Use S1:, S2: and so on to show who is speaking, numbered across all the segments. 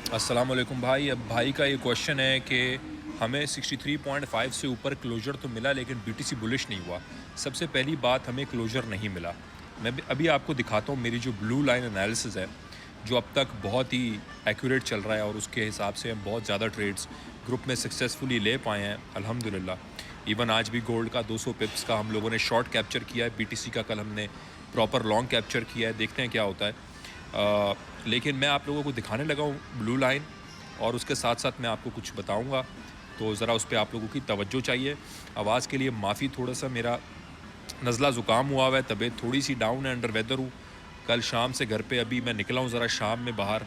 S1: अस्सलाम वालेकुम भाई। अब भाई का ये क्वेश्चन है कि हमें 63.5 से ऊपर क्लोजर तो मिला लेकिन बीटीसी बुलिश नहीं हुआ। सबसे पहली बात, हमें क्लोजर नहीं मिला। मैं भी अभी आपको दिखाता हूँ मेरी जो ब्लू लाइन एनालिसिस है, जो अब तक बहुत ही एक्यूरेट चल रहा है और उसके हिसाब से हम बहुत ज़्यादा ट्रेड्स ग्रुप में सक्सेसफुली ले पाए हैं अल्हम्दुलिल्लाह। इवन आज भी गोल्ड का 200 पिप्स का हम लोगों ने शॉर्ट कैप्चर किया है, बीटीसी का कल हमने प्रॉपर लॉन्ग कैप्चर किया है। देखते हैं क्या होता है। लेकिन मैं आप लोगों को दिखाने लगा हूँ ब्लू लाइन, और उसके साथ साथ मैं आपको कुछ बताऊँगा, तो ज़रा उस पर आप लोगों की तवज्जो चाहिए। आवाज़ के लिए माफ़ी, थोड़ा सा मेरा नज़ला ज़ुकाम हुआ हुआ है, तबीयत थोड़ी सी डाउन है, अंडर वेदर हूँ। कल शाम से घर पे अभी मैं निकला हूँ, ज़रा शाम में बाहर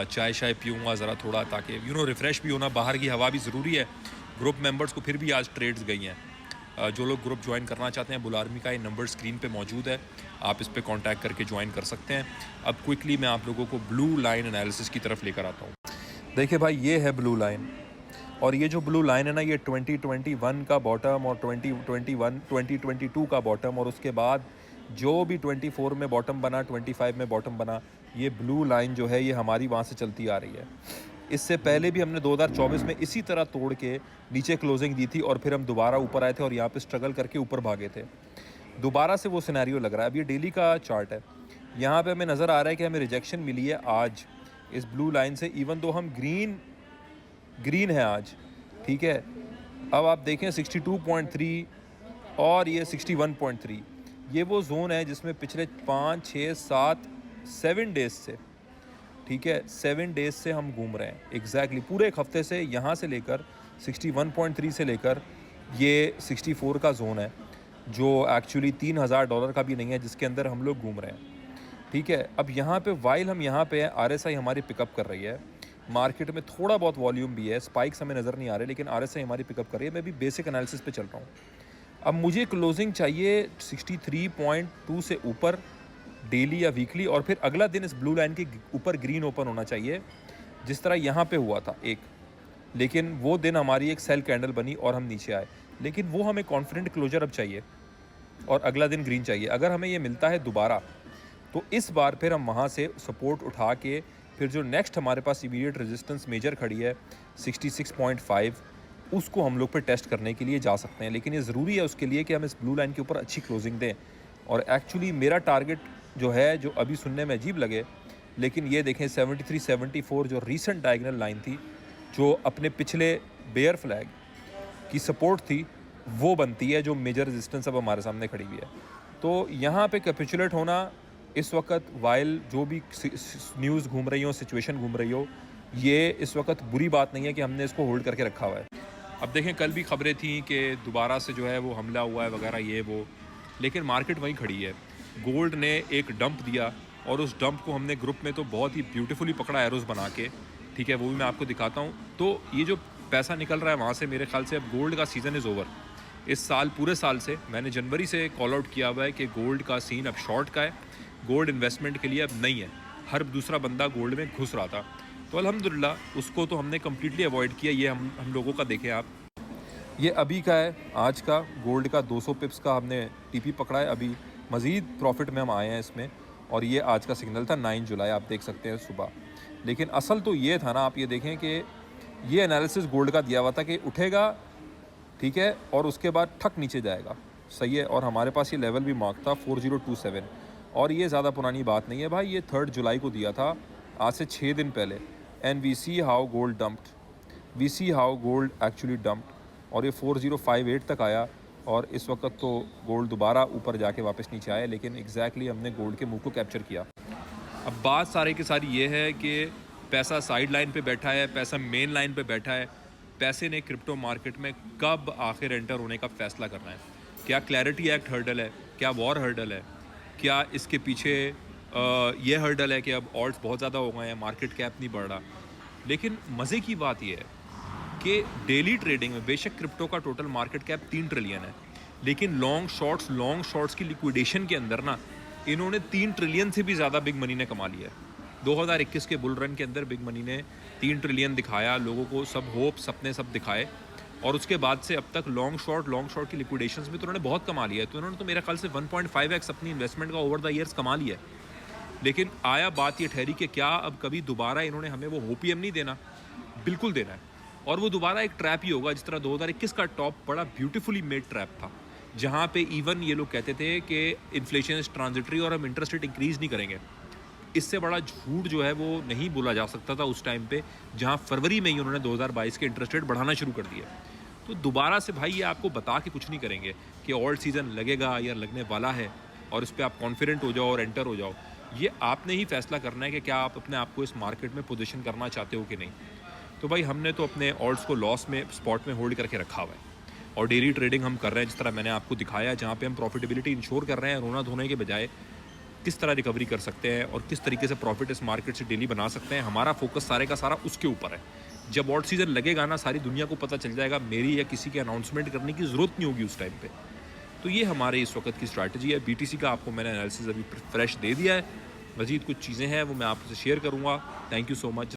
S1: चाय शाय पीऊँगा ज़रा थोड़ा, ताकि रिफ़्रेश भी होना, बाहर की हवा भी ज़रूरी है। ग्रुप मेंबर्स को फिर भी आज ट्रेड्स गई हैं। जो लोग ग्रुप ज्वाइन करना चाहते हैं, बुल आर्मी का ये नंबर स्क्रीन पे मौजूद है, आप इस पर कांटेक्ट करके ज्वाइन कर सकते हैं। अब क्विकली मैं आप लोगों को ब्लू लाइन एनालिसिस की तरफ लेकर आता हूँ। देखिए भाई, ये है ब्लू लाइन, और ये जो ब्लू लाइन है ना, ये 2021 का बॉटम और 2022 का बॉटम, और उसके बाद जो भी 24 में बॉटम बना, 25 में बॉटम बना, ये ब्लू लाइन जो है ये हमारी वहाँ से चलती आ रही है। इससे पहले भी हमने 2024 में इसी तरह तोड़ के नीचे क्लोजिंग दी थी, और फिर हम दोबारा ऊपर आए थे और यहाँ पे स्ट्रगल करके ऊपर भागे थे। दोबारा से वो सिनेरियो लग रहा है। अब ये डेली का चार्ट है, यहाँ पे हमें नज़र आ रहा है कि हमें रिजेक्शन मिली है आज इस ब्लू लाइन से, इवन दो हम ग्रीन है आज, ठीक है। अब आप देखें 62.3 और ये 61.3, ये वो जोन है जिसमें पिछले 5, 6, 7, 7 डेज से, ठीक है, 7 डेज से हम घूम रहे हैं एग्जैक्टली पूरे एक हफ्ते से। यहाँ से लेकर 61.3 से लेकर ये 64 का जोन है, जो एक्चुअली $3000 का भी नहीं है, जिसके अंदर हम लोग घूम रहे हैं, ठीक है। अब यहाँ पे वाइल हम यहाँ पे हैं, आरएसआई हमारी पिकअप कर रही है, मार्केट में थोड़ा बहुत वॉल्यूम भी है, स्पाइक्स हमें नज़र नहीं आ रहे, लेकिन आरएसआई हमारी पिकअप कर रही है। मैं भी बेसिक एनालिसिस पे चल रहा हूँ। अब मुझे क्लोजिंग चाहिए 63.2 से ऊपर डेली या वीकली, और फिर अगला दिन इस ब्लू लाइन के ऊपर ग्रीन ओपन होना चाहिए, जिस तरह यहाँ पे हुआ था एक। लेकिन वो दिन हमारी एक सेल कैंडल बनी और हम नीचे आए, लेकिन वो हमें कॉन्फिडेंट क्लोजर अब चाहिए, और अगला दिन ग्रीन चाहिए। अगर हमें ये मिलता है दोबारा, तो इस बार फिर हम वहाँ से सपोर्ट उठा के फिर जो नेक्स्ट हमारे पास इमीडिएट रेजिस्टेंस मेजर खड़ी है 66.5, उसको हम लोग पे टेस्ट करने के लिए जा सकते हैं। लेकिन ये ज़रूरी है उसके लिए कि हम इस ब्लू लाइन के ऊपर अच्छी क्लोजिंग दें। और एक्चुअली मेरा टारगेट जो है, जो अभी सुनने में अजीब लगे, लेकिन ये देखें 73-74 जो रीसेंट डायगोनल लाइन थी, जो अपने पिछले बेयर फ्लैग की सपोर्ट थी, वो बनती है जो मेजर रेजिस्टेंस अब हमारे सामने खड़ी हुई है। तो यहाँ पे कैपिचुलेट होना इस वक्त, वाइल जो भी न्यूज़ घूम रही हो, सिचुएशन घूम रही हो, ये इस वक्त बुरी बात नहीं है कि हमने इसको होल्ड करके रखा हुआ है। अब देखें, कल भी खबरें थी कि दोबारा से जो है वो हमला हुआ है वगैरह ये वो, लेकिन मार्केट वहीं खड़ी है। गोल्ड ने एक डंप दिया, और उस डंप को हमने ग्रुप में तो बहुत ही ब्यूटीफुली पकड़ा एरोस बना के, ठीक है, वो भी मैं आपको दिखाता हूँ। तो ये जो पैसा निकल रहा है वहाँ से, मेरे ख्याल से अब गोल्ड का सीज़न इज़ ओवर। इस साल, पूरे साल से मैंने जनवरी से कॉल आउट किया हुआ है कि गोल्ड का सीन अब शॉर्ट का है, गोल्ड इन्वेस्टमेंट के लिए अब नहीं है। हर दूसरा बंदा गोल्ड में घुस रहा था, तो अल्हम्दुलिल्लाह उसको तो हमने कम्प्लीटली अवॉइड किया। ये हम लोगों का देखें आप, ये अभी का है, आज का गोल्ड का 200 पिप्स का हमने टीपी पकड़ा है। अभी मज़ीद प्रॉफिट में हम आए हैं इसमें, और ये आज का सिग्नल था 9 जुलाई, आप देख सकते हैं सुबह। लेकिन असल तो ये था ना, आप ये देखें कि ये एनालिसिस गोल्ड का दिया हुआ था कि उठेगा, ठीक है, और उसके बाद ठक नीचे जाएगा, सही है। और हमारे पास ये लेवल भी मार्क था 4027, और ये ज़्यादा पुरानी बात नहीं है भाई, ये 3 जुलाई को दिया था, आज से 6 दिन पहले। And we see how gold dumped, we see how gold actually dumped, और ये 4058 तक आया, और इस वक्त तो गोल्ड दोबारा ऊपर जाके वापस नीचे आया, लेकिन एग्जैक्टली हमने गोल्ड के मुंह को कैप्चर किया। अब बात सारी की सारी ये है कि पैसा साइड लाइन पे बैठा है, पैसा मेन लाइन पे बैठा है। पैसे ने क्रिप्टो मार्केट में कब आखिर एंटर होने का फ़ैसला करना है। क्या क्लैरिटी एक्ट हर्डल है, क्या वॉर हर्डल है, क्या इसके पीछे ये हर्डल है कि अब ऑल्ट्स बहुत ज़्यादा हो गए हैं, मार्केट कैप नहीं बढ़ रहा। लेकिन मज़े की बात यह है कि डेली ट्रेडिंग में बेशक क्रिप्टो का टोटल मार्केट कैप 3 ट्रिलियन है, लेकिन लॉन्ग शॉर्ट्स की लिक्विडेशन के अंदर ना, इन्होंने 3 ट्रिलियन से भी ज़्यादा बिग मनी ने कमा लिया है। 2021 के बुल रन के अंदर बिग मनी ने 3 ट्रिलियन दिखाया लोगों को, सब होप सपने सब दिखाए, और उसके बाद से अब तक लॉन्ग शॉर्ट की लिक्विडेशंस में तो उन्होंने बहुत कमा लिया है। तो उन्होंने तो मेरे ख्याल से 1.5x अपनी इन्वेस्टमेंट का ओवर द ईयर्स कमा लिया है। लेकिन आया बात ये ठहरी कि क्या अब कभी दोबारा इन्होंने हमें वो ओपीएम नहीं देना, बिल्कुल देना है। और वो दोबारा एक ट्रैप ही होगा जिस तरह 2021 का टॉप बड़ा ब्यूटीफुली मेड ट्रैप था, जहाँ पे इवन ये लोग कहते थे कि इन्फ्लेशन इज ट्रांजिटरी और हम इंटरेस्ट रेट इंक्रीज़ नहीं करेंगे। इससे बड़ा झूठ जो है वो नहीं बोला जा सकता था उस टाइम पे, जहाँ फरवरी में ही उन्होंने 2022 के इंटरेस्ट रेट बढ़ाना शुरू कर दिया। तो दोबारा से भाई ये आपको बता के कुछ नहीं करेंगे कि ऑल्ट सीज़न लगेगा या लगने वाला है और इस पर आप कॉन्फिडेंट हो जाओ और एंटर हो जाओ। ये आपने ही फैसला करना है कि क्या आप अपने आप को इस मार्केट में पोजीशन करना चाहते हो कि नहीं। तो भाई हमने तो अपने ऑल्ट्स को लॉस में स्पॉट में होल्ड करके रखा हुआ है और डेली ट्रेडिंग हम कर रहे हैं जिस तरह मैंने आपको दिखाया, जहाँ पे हम प्रॉफिटेबिलिटी इंश्योर कर रहे हैं रोना धोने के बजाय किस तरह रिकवरी कर सकते हैं और किस तरीके से प्रॉफिट इस मार्केट से डेली बना सकते हैं। हमारा फोकस सारे का सारा उसके ऊपर है। जब ऑल्ट सीज़न लगेगा ना, सारी दुनिया को पता चल जाएगा, मेरी या किसी के अनाउंसमेंट करने की ज़रूरत नहीं होगी उस टाइम पे। तो ये हमारे इस वक्त की स्ट्रैटेजी है। बीटीसी का आपको मैंने एनालिसिस अभी फ्रेश दे दिया है। मज़ीद कुछ चीज़ें हैं वो मैं आपसे शेयर करूँगा। Thank you so much.